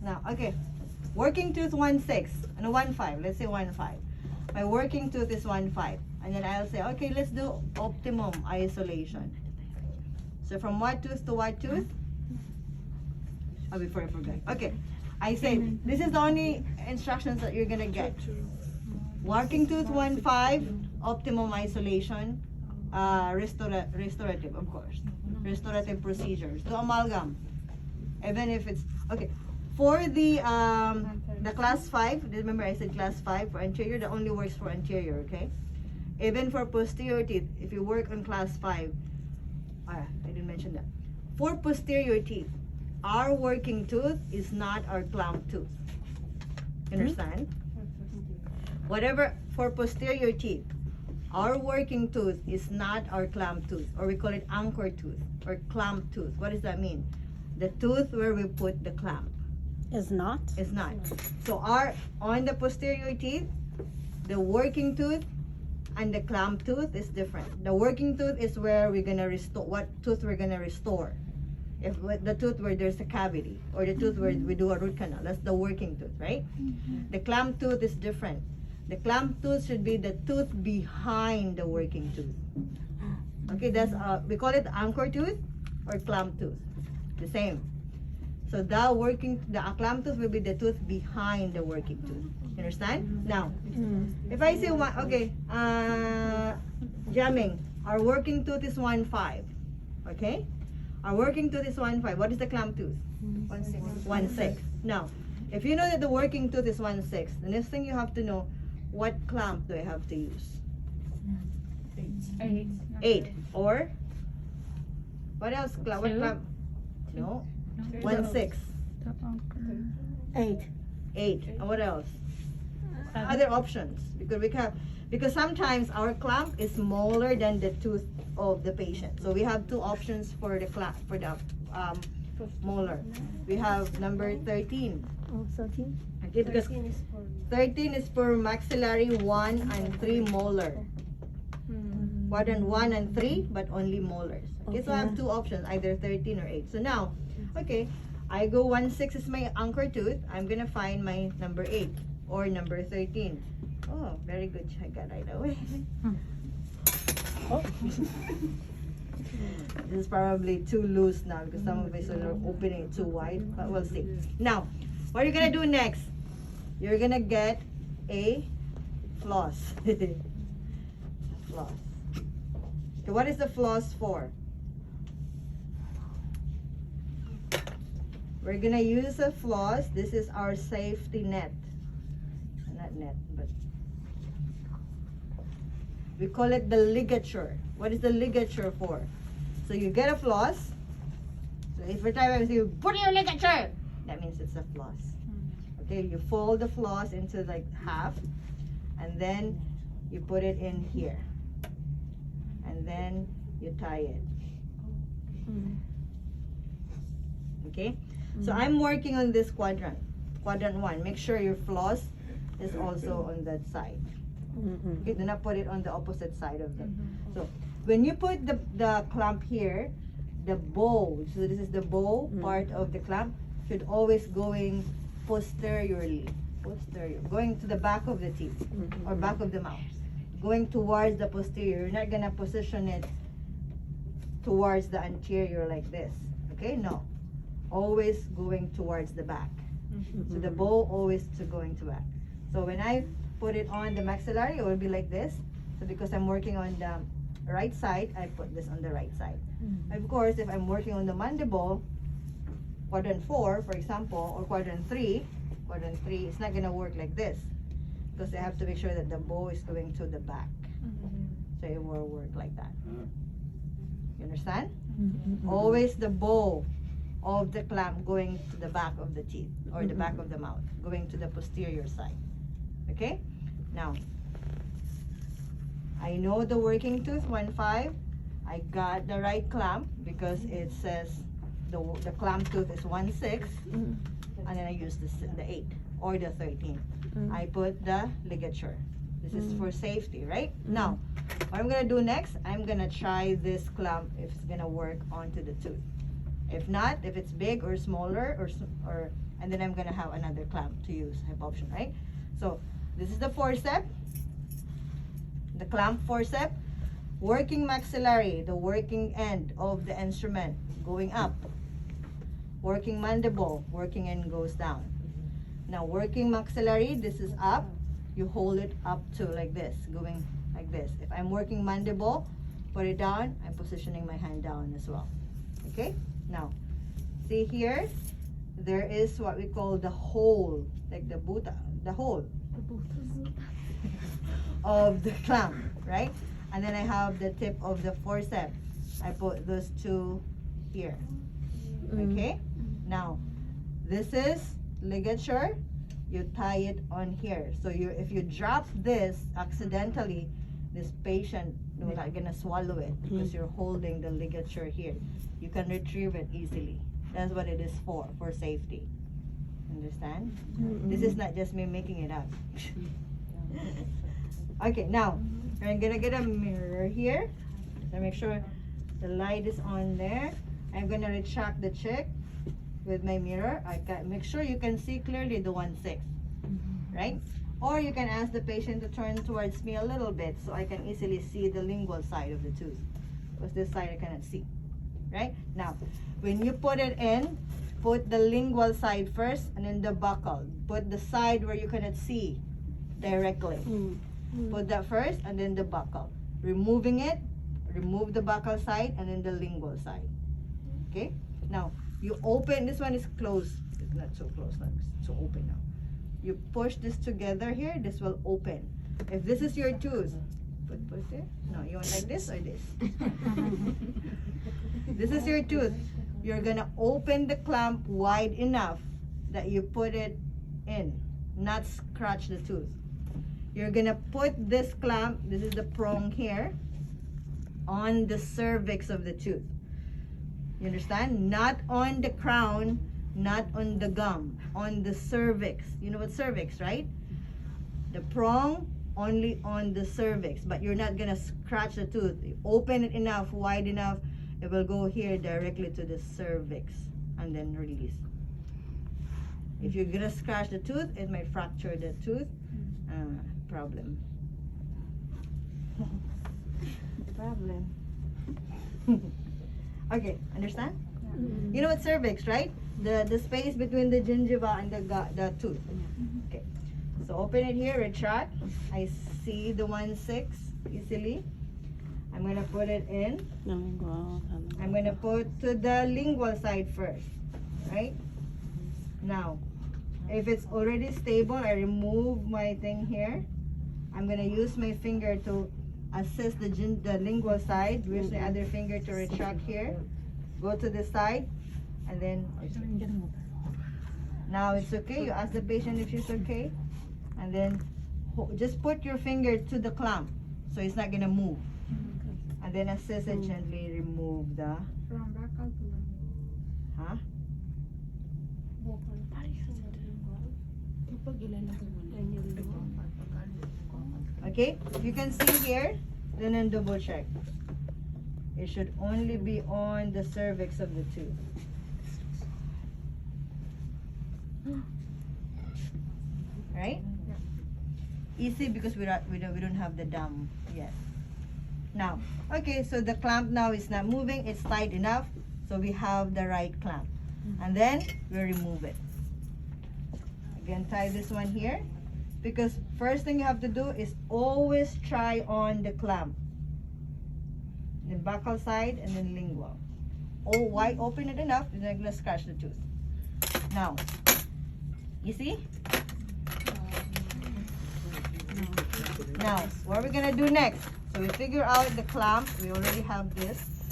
Now, okay. Working tooth 1.6 and 1.5. Let's say 1.5. My working tooth is 1.5. And then I'll say, okay, let's do optimum isolation. So from what tooth to what tooth? Oh, before I forget. Okay. I say, this is the only instructions that you're going to get. Working tooth 1.5, optimum isolation, restorative, of course. Restorative procedures. To amalgam. Even if it's, okay. For the class 5, remember I said class 5 for anterior, that only works for anterior, okay? Even for posterior teeth, if you work on class 5, I didn't mention that. For posterior teeth, our working tooth is not our clamp tooth. You understand? Whatever, for posterior teeth, our working tooth is not our clamp tooth, or we call it anchor tooth or clamp tooth. What does that mean? The tooth where we put the clamp. Is not? Is not. So on the posterior teeth, the working tooth and the clamp tooth is different. The working tooth is where we're gonna restore, what tooth we're gonna restore. If the tooth where there's a cavity, or the tooth where we do a root canal, that's the working tooth, right? The clamp tooth is different. The clamp tooth should be the tooth behind the working tooth. Okay, that's we call it anchor tooth or clamp tooth. The same. So the clamp tooth will be the tooth behind the working tooth. You understand? Now, if I say one, okay, jamming, our working tooth is 1.5. Okay? Our working tooth is 1.5. What is the clamp tooth? 1.6. 1.6. Now, if you know that the working tooth is 1.6, the next thing you have to know, what clamp do I have to use? 8. Or what else? What clamp? No. 1.6. 8. 8. And what else? Other options, because sometimes our clamp is smaller than the tooth of the patient. So we have two options for the clamp, for the molar. We have number 13. Oh, 13? Okay, because 13 is for maxillary 1 and 3 molar. Quadrant 1 and 3, but only molars. Okay, so I have two options, either 13 or 8. So now, okay, I go 1.6 is my anchor tooth. I'm gonna find my number 8 or number 13. Oh, very good. I got right away. Oh. This is probably too loose now because some of us are opening it too wide, but we'll see. Now, what are you gonna do next? You're gonna get a floss. Floss. Okay, what is the floss for? We're gonna use a floss. This is our safety net. Not net, but we call it the ligature. What is the ligature for? So you get a floss. So if every time I say, put in your ligature, that means it's a floss. Okay, you fold the floss into like half, and then you put it in here, and then you tie it. Okay, so I'm working on this quadrant 1. Make sure your floss is also on that side. Okay, do not put it on the opposite side of them. So when you put the clamp here, the bow, so this is the bow part of the clamp, should always going posteriorly, going to the back of the teeth or back of the mouth, going towards the posterior. You're not gonna position it towards the anterior like this. Okay, no, always going towards the back. So the bow always going to back. So when I put it on the maxillary, it will be like this. So because I'm working on the right side, I put this on the right side. Of course, if I'm working on the mandible, quadrant 4, for example, or quadrant 3, it's not gonna work like this because I have to make sure that the bow is going to the back. So it will work like that. You understand? Always the bow of the clamp going to the back of the teeth or the back of the mouth, going to the posterior side. Okay? Now, I know the working tooth 1.5. I got the right clamp because it says the clamp tooth is 1.6, and then I use the 8 or the 13. I put the ligature. This is for safety, right? Now, what I'm gonna do next, I'm gonna try this clamp if it's gonna work onto the tooth. If not, if it's big or smaller or and then I'm gonna have another clamp to use. I have option, right? So this is the forceps, the clamp forceps, working maxillary, the working end of the instrument going up, working mandible, working end goes down. Now working maxillary, this is up, you hold it up to like this, going like this. If I'm working mandible, put it down, I'm positioning my hand down as well. Okay, now see here, there is what we call the hole, like the buta, the hole of the clamp, right? And then I have the tip of the forceps. I put those two here. Okay, now this is ligature. You tie it on here. So if you drop this accidentally, this patient will not gonna swallow it because you're holding the ligature here. You can retrieve it easily. That's what it is for safety. Understand? This is not just me making it up. Okay, now I'm gonna get a mirror here. So make sure the light is on there. I'm gonna retract the check with my mirror. I can make sure you can see clearly the 1/6, right? Or you can ask the patient to turn towards me a little bit so I can easily see the lingual side of the tooth. Because this side I cannot see, right? Now, when you put it in, put the lingual side first and then the buccal. Put the side where you cannot see directly. Put that first and then the buccal. Removing it, remove the buccal side and then the lingual side. Okay? Now, you open, this one is closed. It's not so close, not so open now. You push this together here, this will open. If this is your tooth, put there. No, you want like this or this? This is your tooth. You're gonna open the clamp wide enough that you put it in, not scratch the tooth. You're gonna put this clamp, this is the prong here, on the cervix of the tooth. You understand? Not on the crown, not on the gum, on the cervix. You know what cervix, right? The prong only on the cervix, but you're not gonna scratch the tooth. You open it enough, wide enough, it will go here directly to the cervix and then release. If you're gonna scratch the tooth, it might fracture the tooth. Problem. Problem. Okay, understand? You know what cervix, right? The space between the gingiva and the tooth. Okay. So open it here, retract. I see the 1/6 easily. I'm gonna put it in. I'm gonna put to the lingual side first, right? Now, if it's already stable, I remove my thing here. I'm gonna use my finger to assist the lingual side. Use the other finger to retract here. Go to the side, and then now it's okay. You ask the patient if she's okay, and then just put your finger to the clamp so it's not gonna move, and then assist and gently remove the. Huh? Okay, if you can see here, then double check. It should only be on the cervix of the tooth. Right? Easy because we don't have the dam yet. Now, okay, so the clamp now is not moving. It's tight enough, so we have the right clamp. And then we remove it. Again, tie this one here. Because first thing you have to do is always try on the clamp. The buccal side and then lingual. Oh, wide open it enough, and then I'm gonna scratch the tooth. Now, you see? Now, what are we gonna do next? So we figure out the clamp. We already have this.